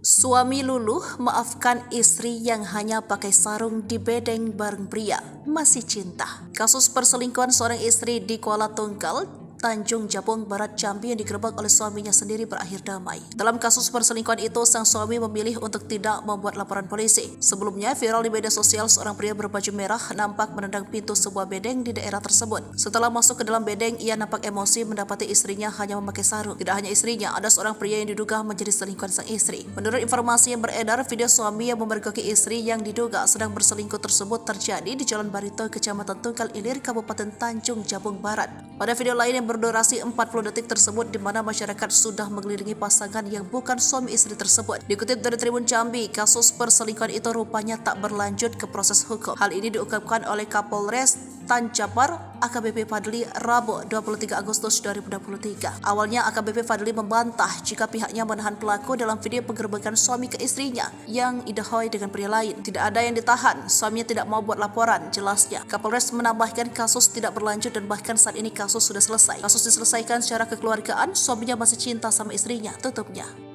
Suami luluh maafkan istri yang hanya pakai sarung di bedeng bareng pria. Masih cinta. Kasus perselingkuhan seorang istri di Kuala Tunggal, Tanjung Jabung Barat, Jambi yang digerebek oleh suaminya sendiri berakhir damai. Dalam kasus perselingkuhan itu, sang suami memilih untuk tidak membuat laporan polisi. Sebelumnya, viral di media sosial seorang pria berbaju merah nampak menendang pintu sebuah bedeng di daerah tersebut. Setelah masuk ke dalam bedeng, ia nampak emosi mendapati istrinya hanya memakai sarung. Tidak hanya istrinya, ada seorang pria yang diduga menjadi selingkuhan sang istri. Menurut informasi yang beredar, video suami yang memergoki istri yang diduga sedang berselingkuh tersebut terjadi di Jalan Barito, Kecamatan Tunggal Ilir, Kabupaten Tanjung Jabung Barat. Pada video lain yang berdurasi 40 detik tersebut, di mana masyarakat sudah mengelilingi pasangan yang bukan suami istri tersebut. Dikutip dari Tribun Jambi, kasus perselingkuhan itu rupanya tak berlanjut ke proses hukum. Hal ini diungkapkan oleh Kapolres Tanjapar AKBP Fadli Rabu 23 Agustus 2023. Awalnya AKBP Fadli membantah jika pihaknya menahan pelaku dalam video penggerebekan suami ke istrinya yang idahoi dengan pria lain. Tidak ada yang ditahan, suaminya tidak mau buat laporan, jelasnya. Kapolres menambahkan kasus tidak berlanjut dan bahkan saat ini kasus sudah selesai. Kasus diselesaikan secara kekeluargaan, suaminya masih cinta sama istrinya, tutupnya.